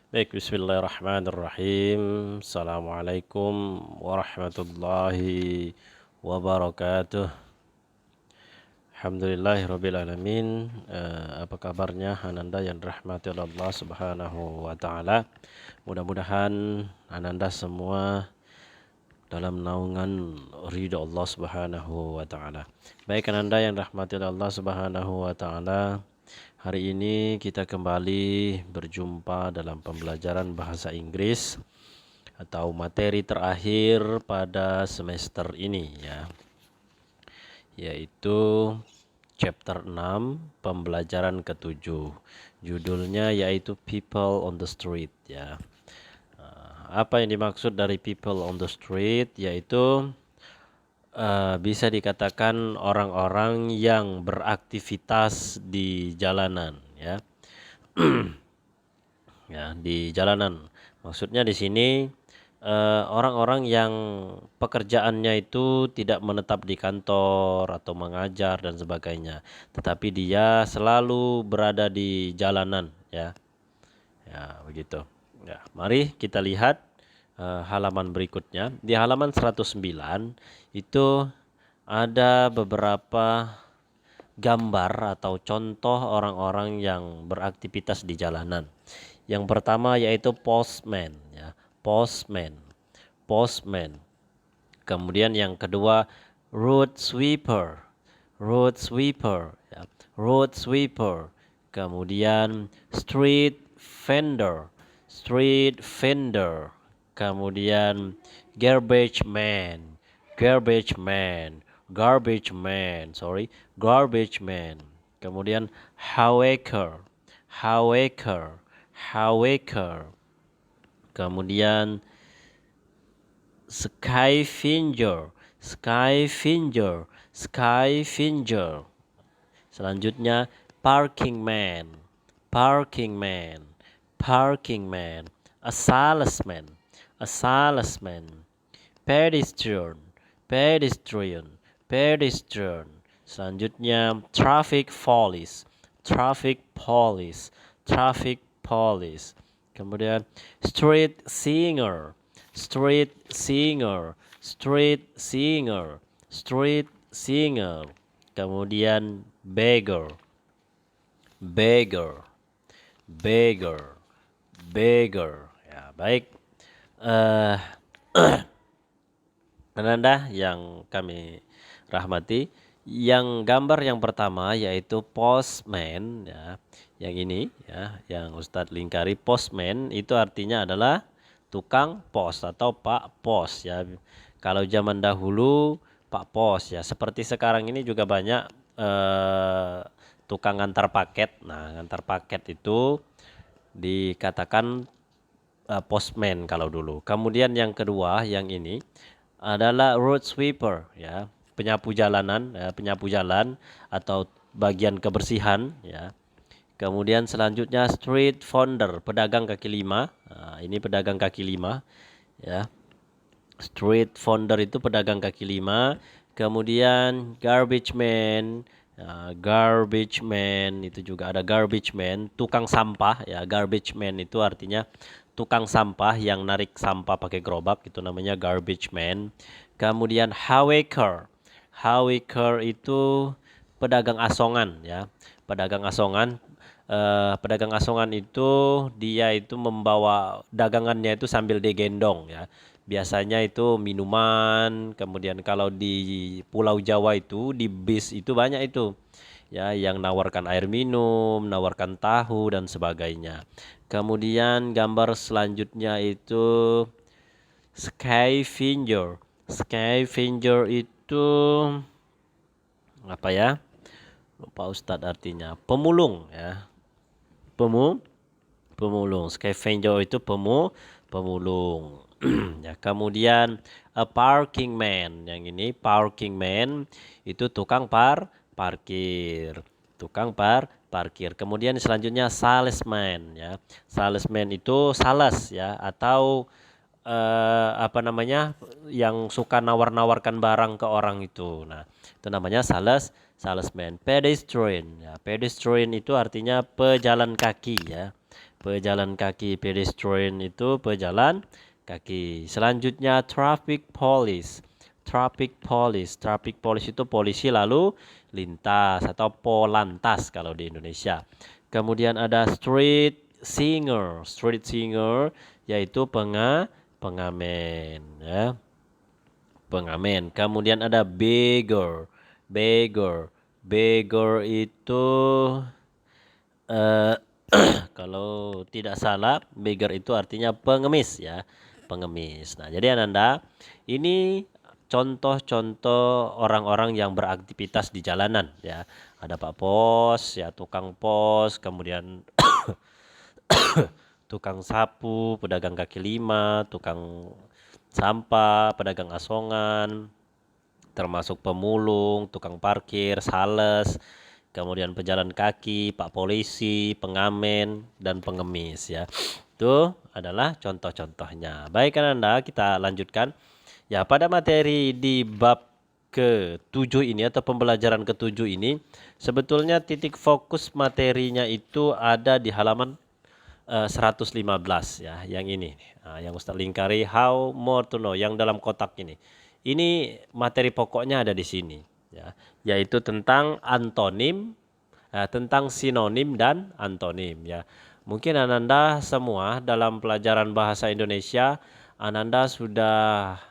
Baik, bismillahirrahmanirrahim. Assalamualaikum warahmatullahi wabarakatuh. Alhamdulillahirrabbilalamin. Apa kabarnya Ananda yang dirahmati oleh Allah subhanahu wa ta'ala. Mudah-mudahan Ananda semua dalam naungan ridha Allah subhanahu wa ta'ala. Baik Ananda yang dirahmati oleh Allah subhanahu wa ta'ala, hari ini kita kembali berjumpa dalam pembelajaran bahasa Inggris atau materi terakhir pada semester ini ya, yaitu chapter 6 pembelajaran ke-7. Judulnya yaitu People on the Street ya. Apa yang dimaksud dari people on the street, yaitu bisa dikatakan orang-orang yang beraktivitas di jalanan ya. Ya, di jalanan. Maksudnya di sini orang-orang yang pekerjaannya itu tidak menetap di kantor atau mengajar dan sebagainya, tetapi dia selalu berada di jalanan ya. Ya, begitu. Ya, mari kita lihat halaman berikutnya. Di halaman 109 itu ada beberapa gambar atau contoh orang-orang yang beraktivitas di jalanan. Yang pertama yaitu postman ya, postman. Kemudian yang kedua road sweeper ya, road sweeper. Kemudian street vendor. Kemudian garbage man, garbage man. Kemudian Hawaker. Kemudian Skyfinger. Selanjutnya parking man. A salesman. Pedestrian. Selanjutnya traffic police. Kemudian street singer. Kemudian beggar. Ya, baik. Ananda yang kami rahmati, yang gambar yang pertama yaitu postman ya. Yang ini ya, yang Ustadz lingkari, postman itu artinya adalah tukang pos atau Pak Pos ya. Kalau zaman dahulu Pak Pos ya, seperti sekarang ini juga banyak tukang antar paket. Nah, antar paket itu dikatakan postman kalau dulu. Kemudian yang kedua, yang ini adalah road sweeper ya, penyapu jalan atau bagian kebersihan ya. Kemudian selanjutnya street vendor, pedagang kaki lima. Nah, ini pedagang kaki lima ya. Street vendor itu pedagang kaki lima. Kemudian garbage man. Garbage man itu juga ada garbage man, tukang sampah ya. Garbage man itu artinya tukang sampah yang narik sampah pakai gerobak, itu namanya garbage man. Kemudian hawaker itu pedagang asongan ya. Pedagang asongan itu dia itu membawa dagangannya itu sambil digendong ya. Biasanya itu minuman, kemudian kalau di Pulau Jawa itu di bis itu banyak itu ya, yang nawarkan air minum, nawarkan tahu dan sebagainya. Kemudian gambar selanjutnya itu Skyfinger itu apa ya? Lupa Ustadz artinya. Pemulung ya. Pemulung. Scavenger itu pemulung. Ya, kemudian a parking man. Yang ini parking man itu tukang parkir. Parkir. Kemudian selanjutnya salesman ya. Salesman itu sales ya, atau apa namanya, yang suka nawar-nawarkan barang ke orang itu. Nah, itu namanya salesman. Pedestrian ya. Pedestrian itu artinya pejalan kaki ya. Pejalan kaki, pedestrian itu pejalan kaki. Selanjutnya traffic police. Traffic police. Traffic police itu polisi lalu lintas atau polantas kalau di Indonesia. Kemudian ada street singer. Street singer yaitu pengamen ya. Pengamen. Kemudian ada beggar. Beggar. Beggar itu eh kalau tidak salah, beggar itu artinya pengemis ya, pengemis. Nah, jadi Ananda, ini contoh-contoh orang-orang yang beraktivitas di jalanan ya. Ada Pak Pos, ya tukang pos, kemudian tukang sapu, pedagang kaki lima, tukang sampah, pedagang asongan, termasuk pemulung, tukang parkir, sales, kemudian pejalan kaki, pak polisi, pengamen, dan pengemis ya. Itu adalah contoh-contohnya. Baik Ananda, kita lanjutkan. Ya, pada materi di bab ke-7 ini atau pembelajaran ke-7 ini, sebetulnya titik fokus materinya itu ada di halaman 115 ya, yang ini. Nah, yang Ustaz lingkari how more to know yang dalam kotak ini. Ini materi pokoknya ada di sini ya, yaitu tentang antonim, tentang sinonim dan antonim ya. Mungkin Ananda semua dalam pelajaran bahasa Indonesia Ananda sudah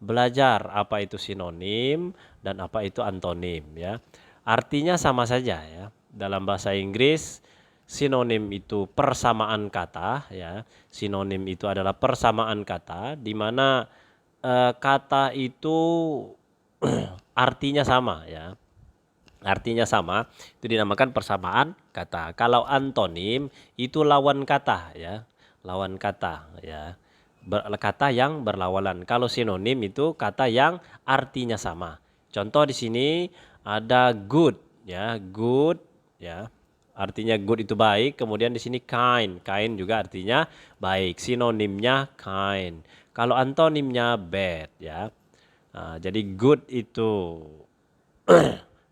belajar apa itu sinonim dan apa itu antonim ya. Artinya sama saja ya. Dalam bahasa Inggris sinonim itu persamaan kata ya. Sinonim itu adalah persamaan kata di mana kata itu artinya sama ya. Artinya sama, itu dinamakan persamaan kata. Kalau antonim itu lawan kata ya. Lawan kata ya. Kata yang berlawanan. Kalau sinonim itu kata yang artinya sama. Contoh di sini ada good ya, good ya. Artinya good itu baik, kemudian di sini kind. Kind juga artinya baik. Sinonimnya kind. Kalau antonimnya bad ya. Nah, jadi good itu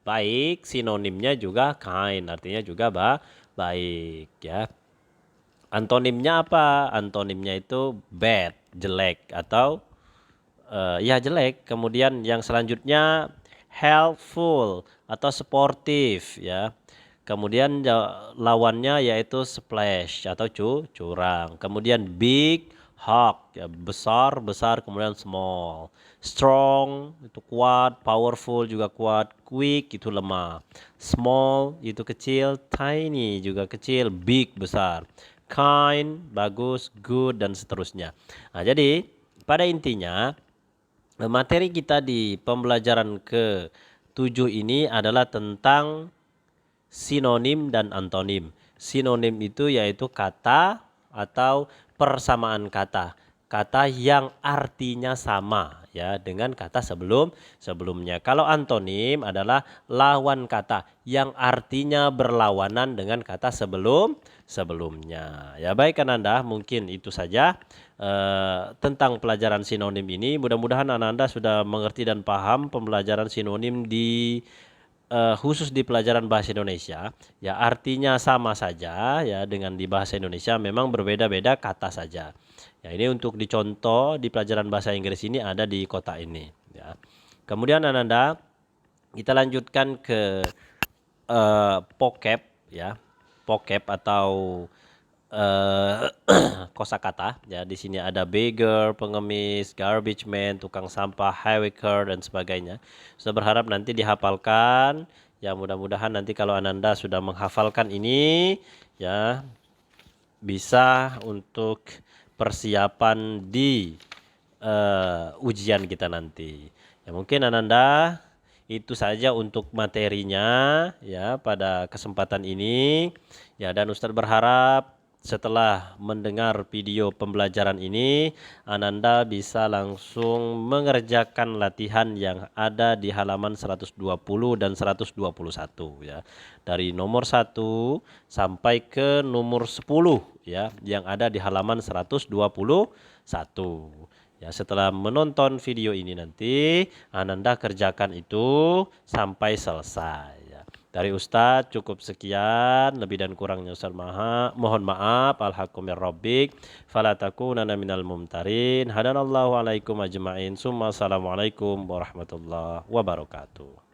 baik, sinonimnya juga kind, artinya juga baik ya. Antonimnya apa? Antonimnya itu bad, jelek atau ya jelek. Kemudian yang selanjutnya helpful atau sportif ya. Kemudian lawannya yaitu splash atau curang. Kemudian big, hawk ya, besar, kemudian small. Strong itu kuat, powerful juga kuat, quick itu lemah. Small itu kecil, tiny juga kecil, big besar. Kind bagus, good dan seterusnya. Nah, jadi pada intinya materi kita di pembelajaran ke-7 ini adalah tentang sinonim dan antonim. Sinonim itu yaitu kata atau persamaan kata. Kata yang artinya sama ya dengan kata sebelumnya. Kalau antonim adalah lawan kata yang artinya berlawanan dengan kata sebelumnya. Ya baik Ananda, mungkin itu saja tentang pelajaran sinonim ini. Mudah-mudahan Ananda sudah mengerti dan paham pembelajaran sinonim di khusus di pelajaran bahasa Indonesia ya, artinya sama saja ya dengan di bahasa Indonesia, memang berbeda-beda kata saja ya. Ini untuk dicontoh di pelajaran bahasa Inggris ini ada di kotak ini ya. Kemudian Ananda, kita lanjutkan ke vocab ya, vocab atau kosakata ya. Di sini ada beggar, pengemis, garbage man, tukang sampah, highwaker dan sebagainya. Saya berharap nanti dihafalkan ya. Mudah-mudahan nanti kalau Ananda sudah menghafalkan ini ya, bisa untuk persiapan di ujian kita nanti ya. Mungkin Ananda itu saja untuk materinya ya pada kesempatan ini ya. Dan Ustadz berharap setelah mendengar video pembelajaran ini, Ananda bisa langsung mengerjakan latihan yang ada di halaman 120 dan 121 ya. Dari nomor 1 sampai ke nomor 10 ya, yang ada di halaman 121. Ya, setelah menonton video ini nanti Ananda kerjakan itu sampai selesai ya. Dari Ustadz cukup sekian, lebih dan kurangnya Ustadz mohon maaf. Al-haqqu mir rabbik, fala takunanna minal mumtarin. Hadanallahu alaikum ajma'in. Summa assalamualaikum warahmatullahi wabarakatuh.